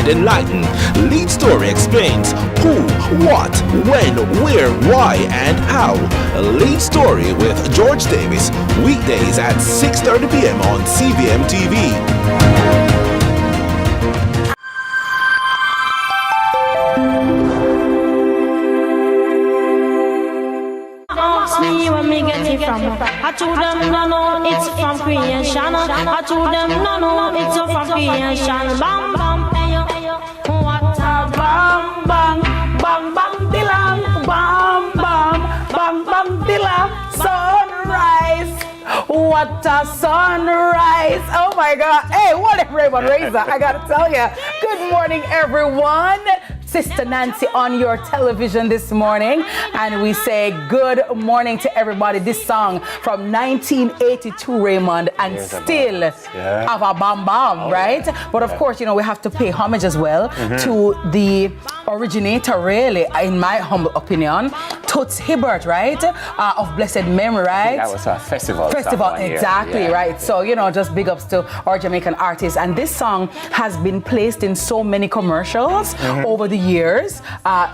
and enlighten. Lead Story explains who, what, when, where, why, and how. Lead Story with George Davis, weekdays at 6:30 p.m. on CVMTV. I told them no, it's from creation. I told them no, it's from creation. Bam bam, ayo, what a bam bam, bam bam dilam, bam bam, bam bam dilam. Sunrise, what a sunrise! Oh my God! Hey, what a Raymond Razor! I gotta tell you. Good morning, everyone. Sister Nancy on your television this morning, and we say good morning to everybody. This song from 1982, Raymond, and still have a bam bam, right? But of course, you know, we have to pay homage as well to the originator, really, in my humble opinion, Toots Hibbert, right? Of blessed memory, right? That was a festival. Exactly, right? So, you know, just big ups to our Jamaican artists. And this song has been placed in so many commercials over the years.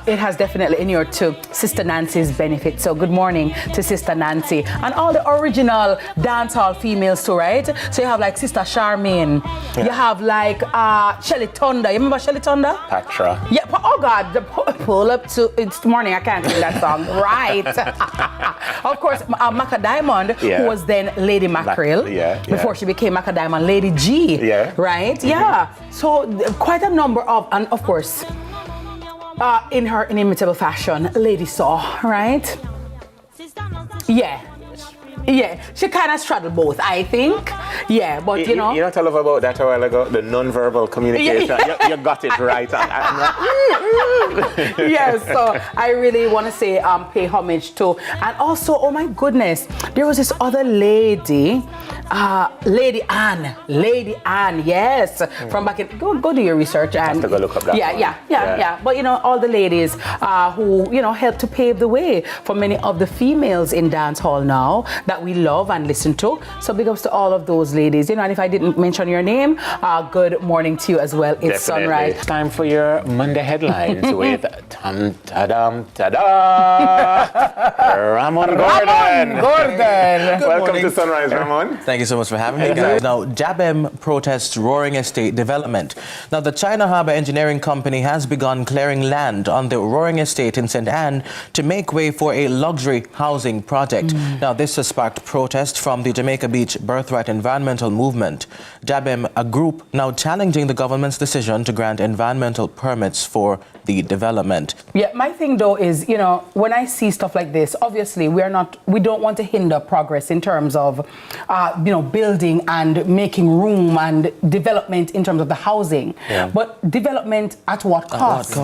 It has definitely inured to Sister Nancy's benefit. So good morning to Sister Nancy and all the original dancehall females too, right? So you have like Sister Charmaine, you have like Shelly Thunder. You remember Shelly Thunder? Patra. Yeah. Oh God, pull up to it's morning. I can't sing that song. Right. Of course, Maca Diamond, who was then Lady Mackerel, before she became Maca Diamond, Lady G. Right. Yeah. So quite a number of, and of course, in her inimitable fashion, Lady Saw, right? Yeah, she kind of straddled both, I think. Yeah, but you know. You know what I love about that a while ago? The non-verbal communication. You got it right. Yes, so I really want to say pay homage to. And also, oh my goodness, there was this other lady, Lady Anne, yes. From back in, go do your research. And have to go look up that yeah. But you know, all the ladies who, you know, helped to pave the way for many of the females in dance hall now that we love and listen to. So big ups to all of those ladies. You know, and if I didn't mention your name, good morning to you as well. It's Sunrise. It's time for your Monday headlines with Ramon Gordon. Welcome to Sunrise, Ramon. Thank you so much for having me, guys. Now, Jabem protests Roaring Estate development. Now, the China Harbour Engineering Company has begun clearing land on the Roaring Estate in St. Anne to make way for a luxury housing project. Now, this has sparked protest from the Jamaica Beach Birthright Environmental Movement. Jabem, a group now challenging the government's decision to grant environmental permits for the development. Yeah, my thing though is, you know, when I see stuff like this, obviously we don't want to hinder progress in terms of, you know, building and making room and development in terms of the housing. But development at what cost?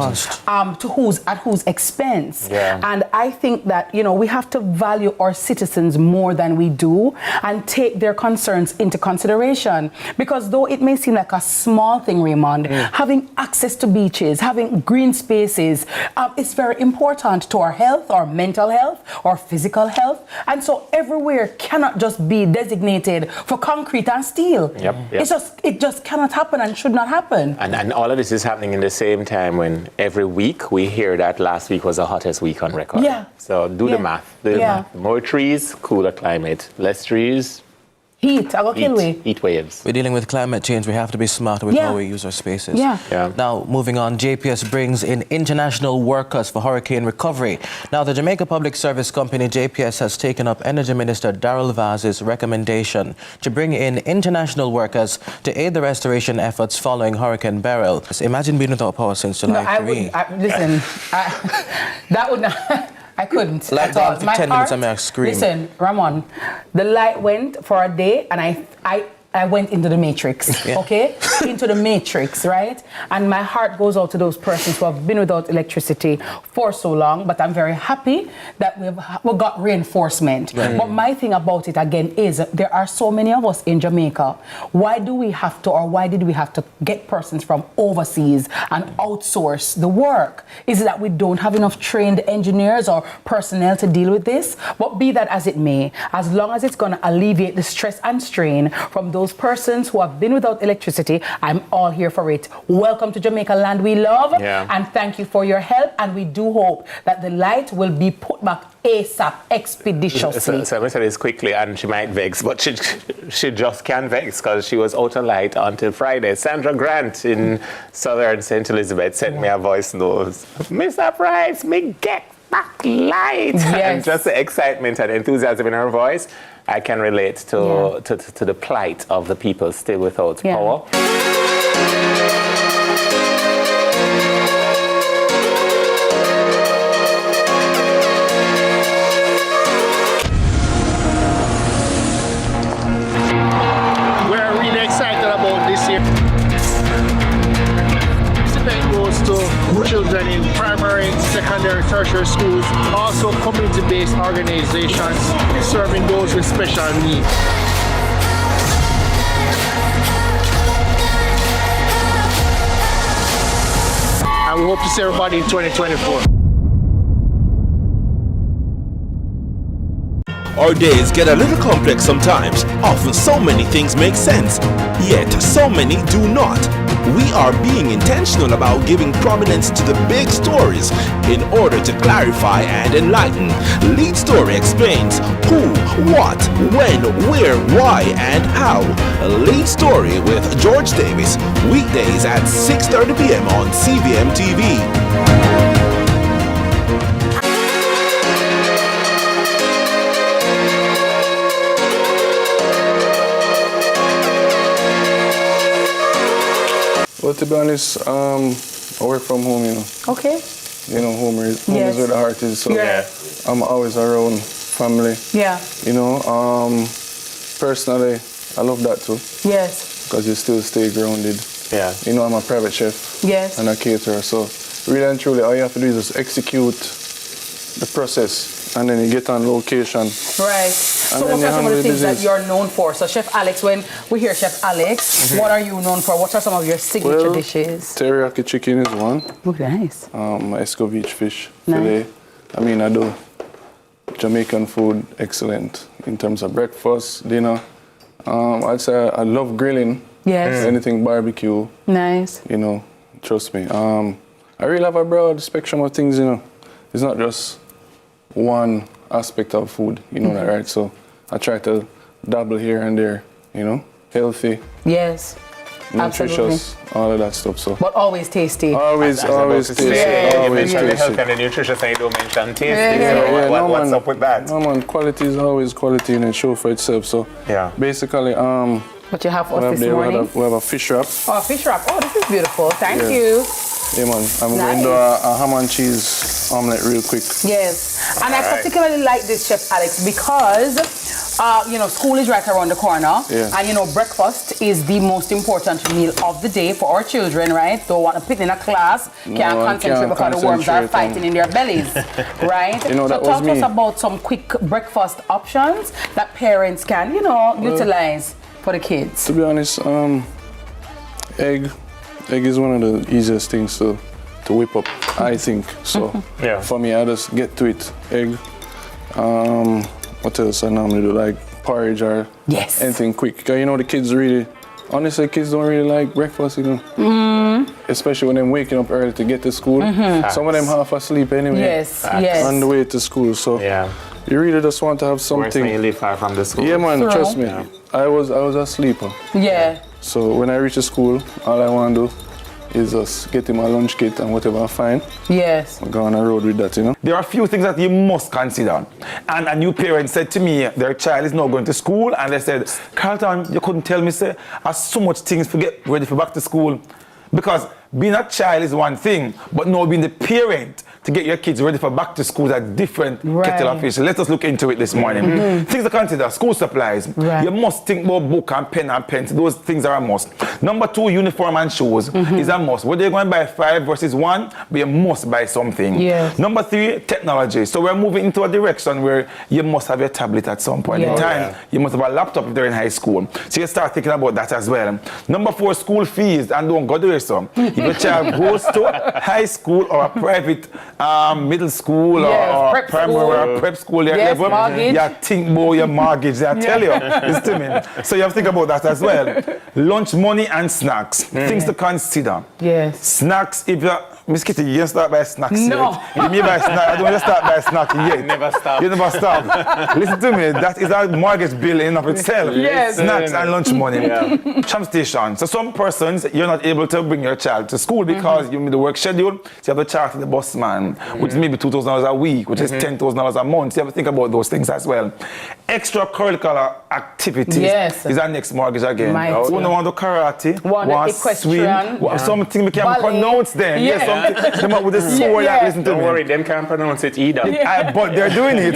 At whose expense? And I think that, you know, we have to value our citizens more than we do and take their concerns into consideration. Because though it may seem like a small thing, Raymond, having access to beaches, having green spaces, it's very important to our health, our mental health, our physical health. And so everywhere cannot just be designated for concrete and steel. It just cannot happen and should not happen. And all of this is happening in the same time when every week we hear that last week was the hottest week on record. So do the math. More trees, cooler climate. Less trees, heat. Heat waves. We're dealing with climate change. We have to be smarter with how we use our spaces. Now, moving on, JPS brings in international workers for hurricane recovery. Now, the Jamaica Public Service Company, JPS, has taken up Energy Minister Darrell Vaz's recommendation to bring in international workers to aid the restoration efforts following Hurricane Beryl. Imagine being without power since July 3. That would not... I couldn't. Like down for 10 minutes, I'm screaming. Listen, Ramon, the light went for a day and I went into the matrix, okay? Into the matrix, right? And my heart goes out to those persons who have been without electricity for so long, but I'm very happy that we got reinforcement. But my thing about it again is there are so many of us in Jamaica. Why did we have to get persons from overseas and outsource the work? Is it that we don't have enough trained engineers or personnel to deal with this? But be that as it may, as long as it's going to alleviate the stress and strain from those those persons who have been without electricity, I'm all here for it. Welcome to Jamaica, land we love, and thank you for your help, and we do hope that the light will be put back ASAP, expeditiously. So I'm going to say this quickly, and she might vex, but she just can't vex because she was out of light until Friday. Sandra Grant in Southern St. Elizabeth sent me a voice note. Mr. Price, me get back light. And just the excitement and enthusiasm in her voice, I can relate to the plight of the people still without power. Children in primary, secondary, tertiary schools, also community-based organizations serving those with special needs. And we hope to see everybody in 2024. Our days get a little complex sometimes. Often so many things make sense, yet so many do not. We are being intentional about giving prominence to the big stories in order to clarify and enlighten. Lead Story explains who, what, when, where, why, and how. Lead Story with George Davis, weekdays at 6:30 p.m. on CVMTV. Well, to be honest, I work from home, you know. Okay. You know, home is where the heart is, so I'm always around family. Yeah. You know, personally, I love that too. Yes. Because you still stay grounded. Yeah. You know, I'm a private chef. Yes. And a caterer, so really and truly, all you have to do is just execute the process, and then you get on location. Right. So what are some of the things that you're known for? So Chef Alex, when we hear Chef Alex, what are you known for? What are some of your signature dishes? Teriyaki chicken is one. Oh, nice. Escovitch fish fillet. I mean, I do Jamaican food excellent in terms of breakfast, dinner. I'd say I love grilling. Yes. Anything barbecue. Nice. You know, trust me. I really have a broad spectrum of things, you know. It's not just one aspect of food, you know that, right? So I try to dabble here and there, you know, healthy. Yes. Nutritious, all of that stuff. So. But always tasty. Always tasty. Always tasty. The health and the nutritious and you don't mention tasty. So what's up with that? No man, quality is always quality and it shows for itself. So basically, what you have for us this morning? We have a fish wrap. Oh, a fish wrap. Oh, this is beautiful. Thank you. Yeah, man. I'm going to do a ham and cheese omelette real quick. Yes. And I particularly like this, Chef Alex, because, you know, school is right around the corner. Yeah. And, you know, breakfast is the most important meal of the day for our children, right? Don't want to pick in a class, can't concentrate because the worms are fighting in their bellies, right? You know, so talk to us about some quick breakfast options that parents can, you know, utilize for the kids. To be honest, egg is one of the easiest things to whip up, I think. So for me, I just get to it. Egg. What else I normally do? Like porridge or anything quick. Because you know the kids really, honestly, kids don't really like breakfast, you know. Especially when they're waking up early to get to school. Some of them half asleep anyway. Yes. On the way to school. So you really just want to have something. Worse when you live far from the school. Yeah, man. Trust me. I was a sleeper. Yeah. So when I reach the school, all I want to do is just get in my lunch kit and whatever I find. Yes. Go on the road with that, you know. There are a few things that you must consider. And a new parent said to me, their child is now going to school, and they said, Carlton, you couldn't tell me, say, I have so much things to get ready for back to school. Because being a child is one thing, but now being the parent to get your kids ready for back to school is a different kettle of fish. Let us look into it this morning. Things to consider: school supplies. You must think about book and pen and pencil. Those things are a must. Number 2, uniform and shoes is a must. Whether you're going to buy 5 versus 1, but you must buy something. Number 3, technology. So we're moving into a direction where you must have your tablet at some point in time. You must have a laptop if they're in high school. So you start thinking about that as well. Number 4, school fees. And don't go there, so. If your child goes to high school or a private middle school or prep primary school. or prep school Yes, level, mortgage. you think about your mortgage. I tell you, listen to me. So you have to think about that as well. Lunch money and snacks, things to consider. Yes. Snacks, if you Miss Kitty, you don't start by snacks No. yet. If you buy snacks, I don't want to start by snack yet. Never stop. You never stop. Listen to me, that is a mortgage bill in of itself. Yes. Snacks and lunch money. Tram station. So some persons, you're not able to bring your child to school because you need the work schedule. So you have to charter the bus man, which is maybe $2,000 a week, which is $10,000 a month. So you have to think about those things as well. Extracurricular activities is our next mortgage again. Mighty. Who don't want to karate, Want swim, equestrian. something we can Ballet. pronounce them. Yeah. Yes, something. Come up with a sword, Yeah. listen to Don't me. worry, them can't pronounce it either. But they're doing it.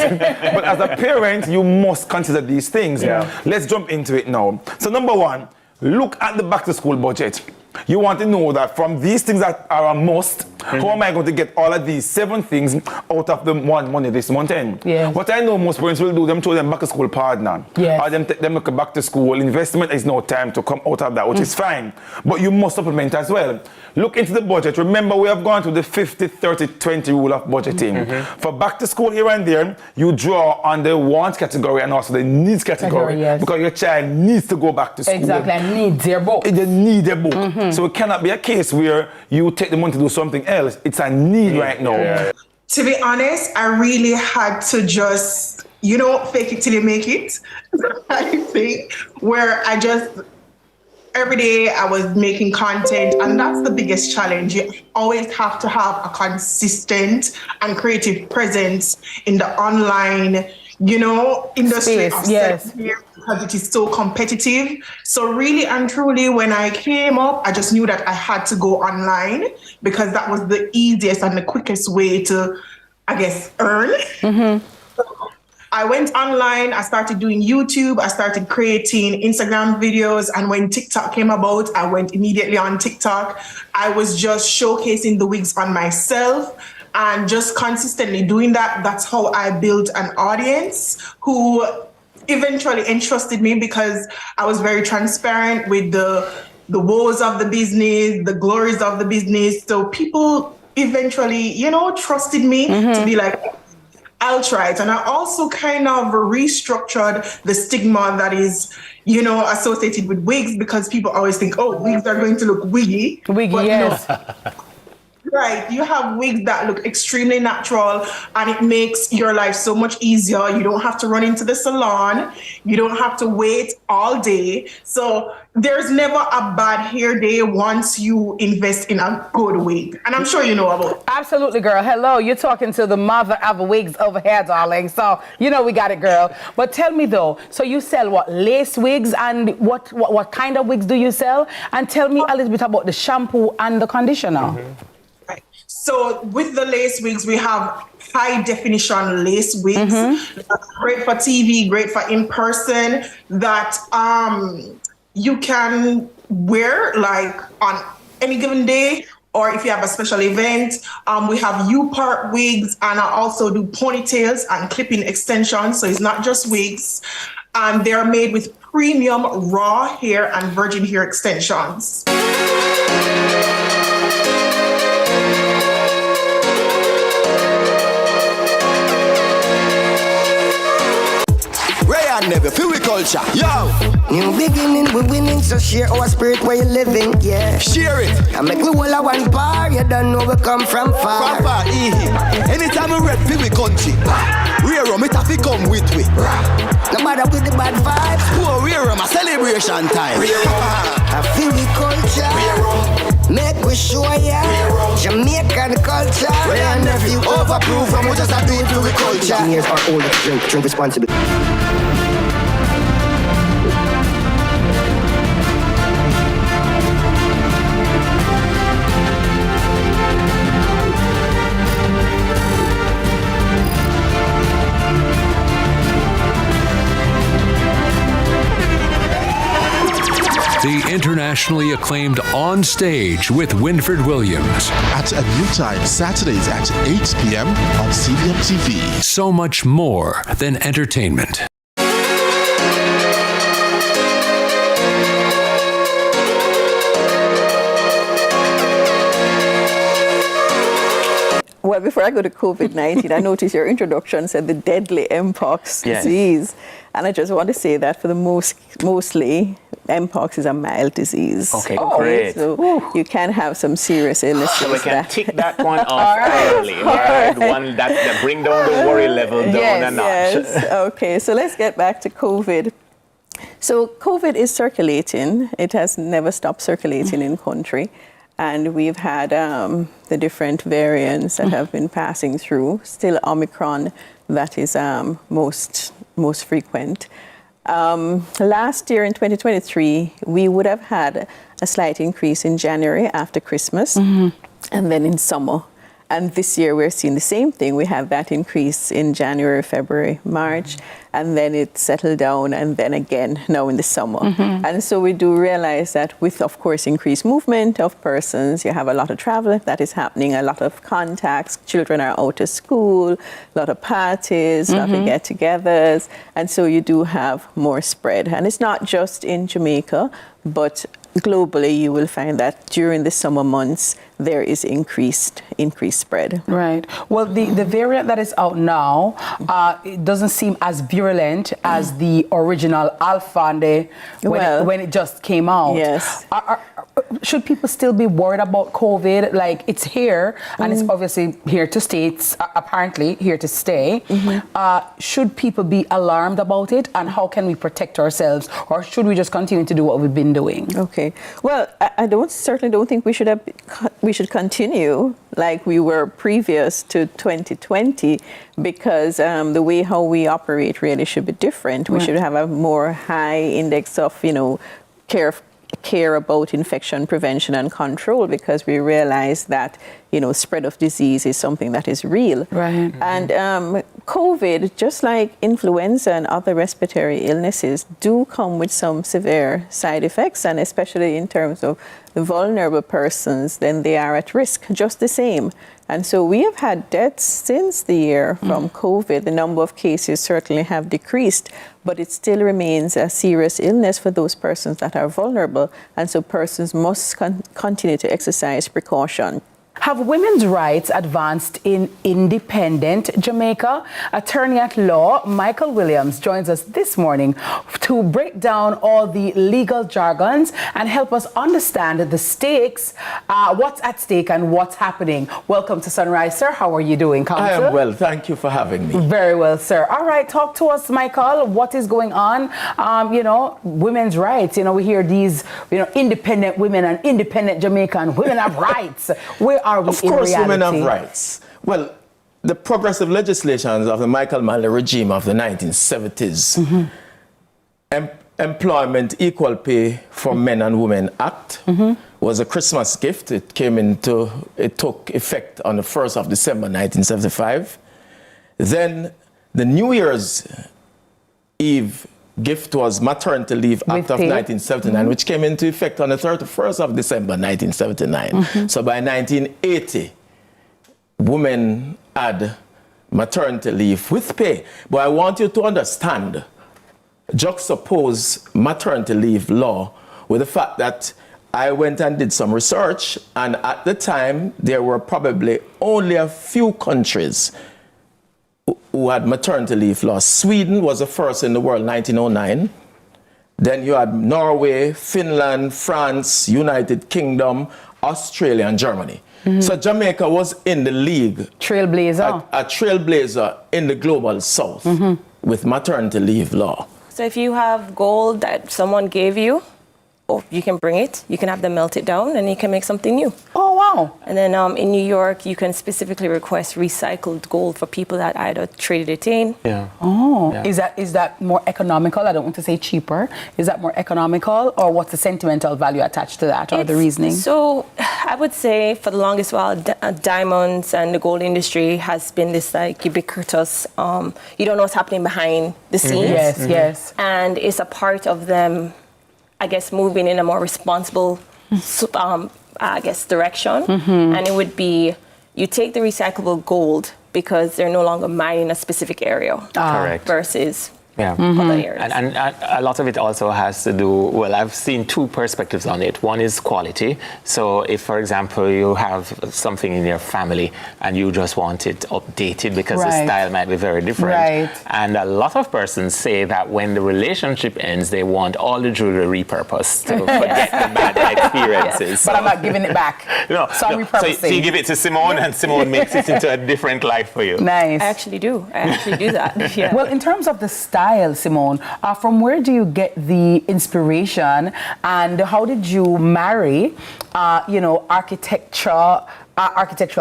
But as a parent, you must consider these things. Let's jump into it now. So number one, look at the back to school budget. You want to know that from these things that are a must, how am I going to get all of these 7 things out of the money this month end? Yes. What I know most parents will do, them throw them back to school partner. Yes. Or them take them back to school. Investment is no time to come out of that, which is fine. But you must supplement as well. Look into the budget. Remember, we have gone to the 50-30-20 rule of budgeting. For back to school here and there, you draw on the wants category and also the needs category. Yes. Because your child needs to go back to school. Exactly, I need their book. They need a book. So it cannot be a case where you take the money to do something else. It's a need right now. To be honest, I really had to just, fake it till you make it. I think where I just, every day I was making content, and that's the biggest challenge. You always have to have a consistent and creative presence in the online, industry Space, of yes. here because it is so competitive. So really and truly, when I came up, I just knew that I had to go online because that was the easiest and the quickest way to, I guess, earn. I went online, I started doing YouTube, I started creating Instagram videos, and when TikTok came about, I went immediately on TikTok. I was just showcasing the wigs on myself and just consistently doing that. That's how I built an audience who eventually entrusted me because I was very transparent with the woes of the business, the glories of the business. So people eventually, trusted me to be like, I'll try it. And I also kind of restructured the stigma that is, associated with wigs because people always think, wigs are going to look wiggy. Wiggy, But yes. Right, you have wigs that look extremely natural and it makes your life so much easier. You don't have to run into the salon. You don't have to wait all day. So there's never a bad hair day once you invest in a good wig. And I'm sure you know about it. Absolutely, girl. Hello, you're talking to the mother of wigs over here, darling. So, we got it, girl. But tell me though, so you sell what, lace wigs, and what kind of wigs do you sell? And tell me a little bit about the shampoo and the conditioner. Right. So with the lace wigs, we have high definition lace wigs. Great for TV, great for in person, that you can wear like on any given day, or if you have a special event. We have U-part wigs, and I also do ponytails and clipping extensions. So it's not just wigs. And they're made with premium raw hair and virgin hair extensions. Never feel we culture, yo. New beginning, we winning, so share our spirit where you living, yeah. Share it. I make we all a one bar, you don't know we come from far. From far, anytime we rep feel we country. Rear rum, it have to come with we. No matter with the bad vibes. Poor rear rum, a celebration time. I feel we culture. Make we show ya Jamaican culture. Ray and nephew overproof, and we just have to do it for we culture. Years are older, drink responsibly. The internationally acclaimed On Stage with Winford Williams. At a new time, Saturdays at 8 p.m. on CVMTV. So much more than entertainment. Well, before I go to COVID-19, I noticed your introduction said the deadly Mpox disease. And I just want to say that for the mostly, Mpox is a mild disease. Okay, great. So you can have some serious illnesses. So we can tick that one off early. All right, one that bring down the worry level down a notch. Yes. Okay, so let's get back to COVID. So COVID is circulating. It has never stopped circulating in country. And we've had the different variants that have been passing through. Still Omicron, that is most frequent. Last year in 2023, we would have had a slight increase in January after Christmas, and then in summer. And this year we're seeing the same thing. We have that increase in January, February, March, and then it settled down, and then again now in the summer. And so we do realize that with, of course, increased movement of persons, you have a lot of travel that is happening, a lot of contacts, children are out of school, a lot of parties, a lot of get-togethers, and so you do have more spread. And it's not just in Jamaica, but globally, you will find that during the summer months, there is increased spread. Right. Well, the variant that is out now, it doesn't seem as virulent as the original Alpha when it just came out. Yes. Should people still be worried about COVID? Like, it's here, and it's obviously here to stay. It's apparently here to stay. Should people be alarmed about it, and how can we protect ourselves? Or should we just continue to do what we've been doing? Okay. Well, I certainly don't think we should continue like we were previous to 2020, because the way how we operate really should be different. We should have a more high index of, care about infection prevention and control, because we realize that spread of disease is something that is real. Right. And COVID, just like influenza and other respiratory illnesses, do come with some severe side effects, and especially in terms of the vulnerable persons, then they are at risk just the same. And so we have had deaths since the year from COVID. The number of cases certainly have decreased, but it still remains a serious illness for those persons that are vulnerable. And so persons must continue to exercise precaution. Have women's rights advanced in independent Jamaica? Attorney at law Michael Williams joins us this morning to break down all the legal jargons and help us understand the stakes, what's at stake and what's happening. Welcome to Sunrise, sir. How are you doing, counsel? I am well. Thank you for having me. Very well, sir. All right, talk to us, Michael. What is going on? Women's rights. We hear these, independent women and independent Jamaican women have rights. Where are we of course, in reality? women have rights. Well, the progressive legislations of the Michael Manley regime of the 1970s, Employment Equal Pay for Men and Women Act, was a Christmas gift. It took effect on the 1st of December 1975. Then the New Year's Eve gift was Maternity Leave Act of 1979, which came into effect on the 31st of December 1979. So by 1980, women had maternity leave with pay. But I want you to understand, juxtapose maternity leave law with the fact that I went and did some research, and at the time, there were probably only a few countries who had maternity leave laws. Sweden was the first in the world, 1909. Then you had Norway, Finland, France, United Kingdom, Australia, and Germany. So Jamaica was in the league. Trailblazer. A trailblazer in the global south with maternity leave law. So if you have gold that someone gave you, you can bring it, you can have them melt it down, and you can make something new. Oh, wow. And then in New York, you can specifically request recycled gold for people that either traded it in. Yeah. Oh, yeah. Is that more economical? I don't want to say cheaper. Is that more economical, or what's the sentimental value attached to that, or the reasoning? So I would say for the longest while, diamonds and the gold industry has been this ubiquitous, you don't know what's happening behind the scenes. Yes, yes. And it's a part of them, I guess, moving in a more responsible, direction. And it would be, you take the recyclable gold because they're no longer mining a specific area. Correct. Versus Yeah. other areas. And a lot of it also has to do, well, I've seen two perspectives on it. One is quality. So if, for example, you have something in your family and you just want it updated because the style might be very different. Right. And a lot of persons say that when the relationship ends, they want all the jewelry repurposed to forget the bad experiences. But I'm not giving it back. No, so I'm repurposing. So you give it to Simone and Simone makes it into a different life for you. Nice. I actually do that. Yeah. Well, in terms of the style, Simone, from where do you get the inspiration, and how did you marry, architectural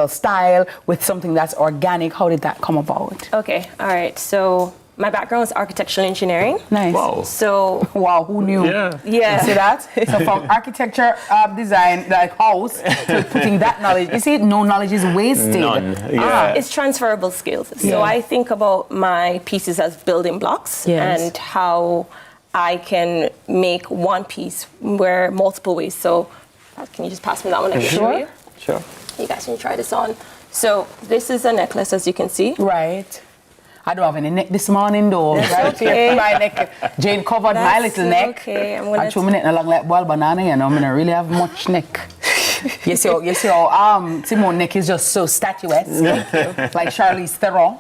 style with something that's organic? How did that come about? Okay, all right. So my background is architectural engineering. Nice. Wow. So wow, who knew? Yeah. See that? So from architecture, design, like house, to putting that knowledge. You see, no knowledge is wasted. None. Yeah. It's transferable skills. So I think about my pieces as building blocks and how I can make one piece wear multiple ways. So can you just pass me that one? I can show you. Sure. You guys can try this on. So this is a necklace, as you can see. Right. I don't have any neck this morning though. That's okay. My neck. Jane covered my little neck. Okay, I'm And gonna. two minutes along like ball banana, you know, I don't really have much neck. Yes, your Simone neck is just so statuesque. Like Charlize Theron.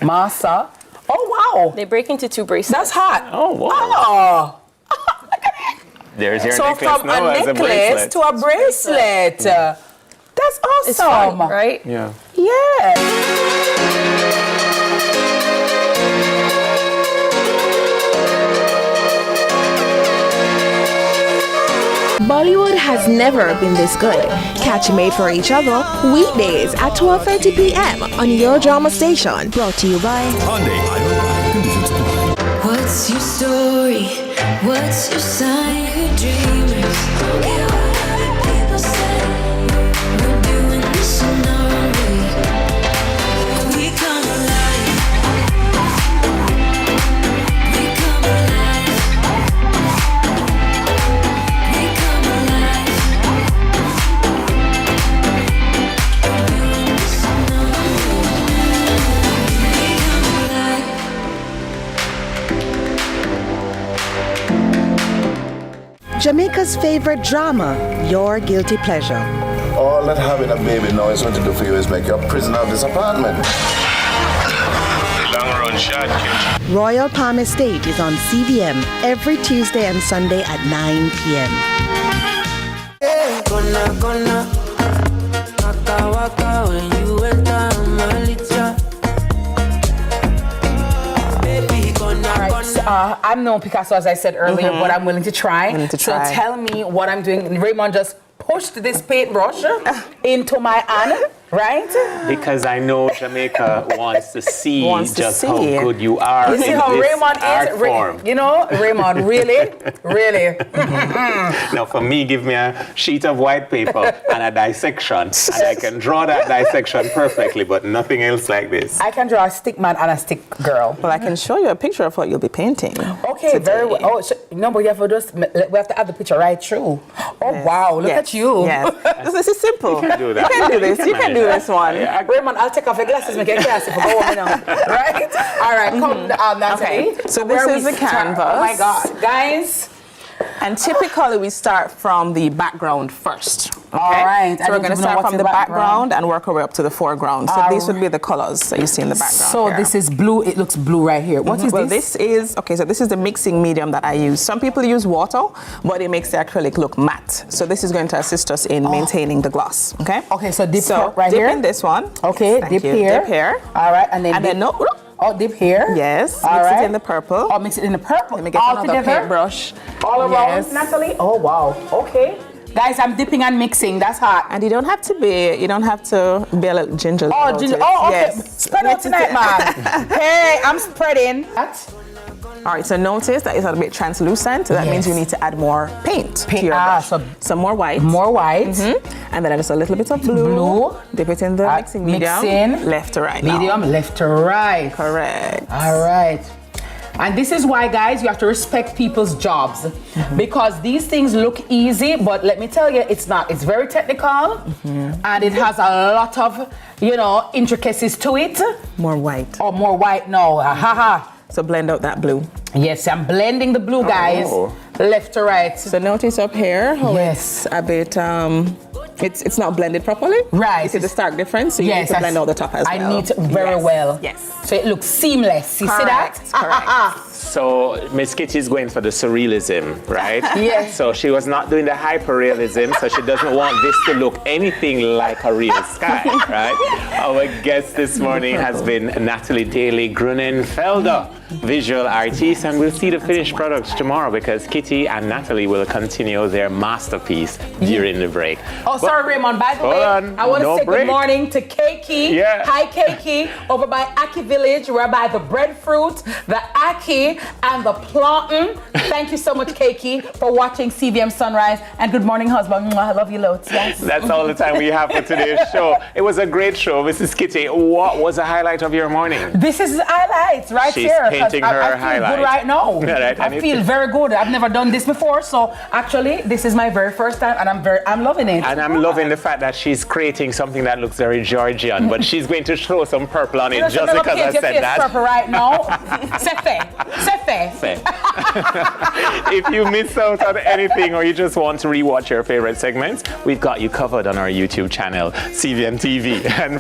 Massa. Oh wow. They break into two bracelets. That's hot. Oh wow. Oh. There's your So necklace from now a as a necklace bracelet. to a bracelet. That's awesome. It's fun, right? Yeah. Yeah. Bollywood has never been this good. Catch Made for Each Other weekdays at 12:30 p.m. on your drama station. Brought to you by Hyundai. Conditions apply. What's your story? What's your sign? Who dreamers? Don't care what other people say. We're doing this in our way. We come alive. We come alive. We come alive. We're doing this in our way. We come alive. Jamaica's favorite drama, Your Guilty Pleasure. All that having a baby now is going to do for you is make you a prisoner of this apartment. Long run shot, kid. Royal Palm Estate is on CVM every Tuesday and Sunday at 9 p.m. I'm no Picasso, as I said earlier, but I'm willing to try. So tell me what I'm doing. Raymond just pushed this paintbrush into my hand, right? Because I know Jamaica wants to see how good you are. You see in how this Raymond art is? form. You know, Raymond, really? Really? Now, for me, give me a sheet of white paper and a dissection, and I can draw that dissection perfectly, but nothing else like this. I can draw a stick man and a stick girl. Well, I can show you a picture of what you'll be painting. Okay, very well. Oh, no, but we have to add the picture right through. Oh, wow, look at you. Yes. This is simple. You can do that. You can do this. You can do this one. Raymond, I'll take off your glasses, make it classy for go on now. Right? All right, come Natalie. Okay. So this is the canvas. Oh my God, guys. And typically we start from the background first. Okay? All right. So we're going to start from the background and work our way up to the foreground. So these would be the colors that you see in the background. So this is blue. It looks blue right here. What is this? Well, this is, so this is the mixing medium that I use. Some people use water, but it makes the acrylic look matte. So this is going to assist us in maintaining the gloss. Okay? Okay, so dip right here. Dip in this one. Okay, Thank dip you. here. Dip here. All right, and then dip here. Yes. All mix right. it in the purple. Oh, mix it in the purple. Let me get all another together. paintbrush. All around, Yes. Natalie. Oh wow. Okay. Guys, I'm dipping and mixing. That's hot. And you don't have to be a little ginger. Oh, about ginger. it. Oh, okay. Yes. Spread out tonight, man. Hey, I'm spreading. All right, so notice that it's a bit translucent. So that means you need to add more paint to your brush. So some more white. More white. And then just a little bit of blue. Dip it in the mixing medium. Mixing. Left to right Medium, now. left to right. Correct. All right. And this is why, guys, you have to respect people's jobs. Because these things look easy, but let me tell you, it's not. It's very technical. And it has a lot of, intricacies to it. More white. Oh, more white. No. Ha ha. So blend out that blue. Yes, I'm blending the blue, guys, left to right. So notice up here how it's a bit, it's not blended properly. Right. You see the stark difference? So you need to blend out the top as well. I need to very well. Yes. So it looks seamless. You see that? Correct. So Miss Kitty is going for the surrealism, right? Yes. So she was not doing the hyperrealism, so she doesn't want this to look anything like a real sky, right? Our guest this morning has been Natalie Daly Grunenfelder, visual artist, and we'll see the finished products tomorrow because Kitty and Natalie will continue their masterpiece during the break. Sorry, Raymond. By the way, I want to say good morning to Keiki. Yeah. Hi, Keiki. Over by Aki Village, we're by the breadfruit, the Aki, and the plantain. Thank you so much, Keiki, for watching CVM Sunrise. And good morning, husband. I love you loads. Yes. That's all the time we have for today's show. It was a great show. Mrs. Kitty, what was the highlight of your morning? This is highlights right She's here. painting her I feel highlight. good right now. Right, I feel very good. I've never done this before, so actually, this is my very first time, and I'm loving it. And I'm loving the fact that she's creating something that looks very Georgian, but she's going to throw some purple on it just because I said that. Purple right now. Sefe. If you miss out on anything or you just want to rewatch your favorite segments, we've got you covered on our YouTube channel, CVMTV. And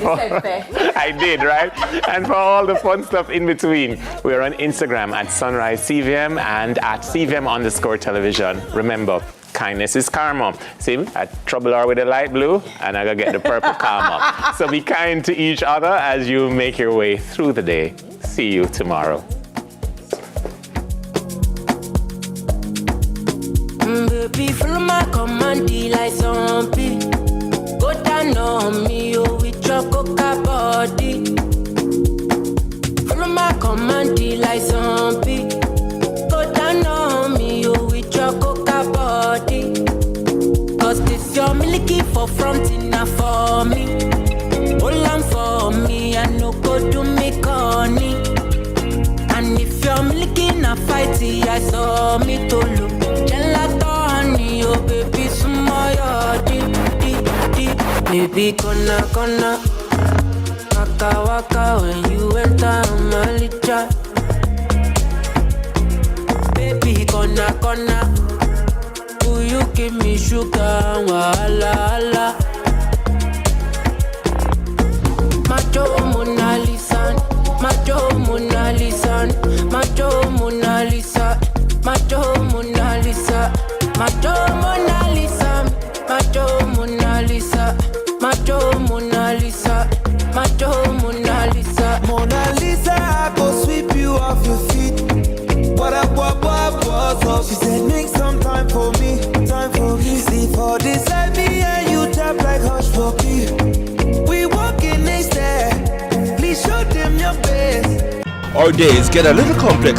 I did, right? And for all the fun stuff in between, we're on Instagram at Sunrise CVM and at CVM_television. Remember, kindness is karma. See, I trouble her with the light blue, and I gotta get the purple karma. So be kind to each other as you make your way through the day. See you tomorrow. Baby, follow my command, like zombie. Go down on me, with your coca body. Follow my command, like zombie. Go down on me, with your coca body. Cause this your milky for front enough for me. Hold on for me, I no go do me corny. And if you're milky na fighty, I saw me to look. Oh baby, sumoyo di. Baby, kona waka waka when you enter my licha. Baby, kona will you give me sugar, wala. Macho Mona Lisa, Macho Mona Lisa, Macho Mona Lisa, Macho Mona Lisa. Macho Mona Lisa, Macho Mona Lisa, Macho Mona Lisa, Macho Mona Lisa. Mona Lisa, I go sweep you off your feet. What up, she said, make some time for me. Sleep for this like me and you tap like hush for me. We walking next there, please show them your best. Our days get a little complex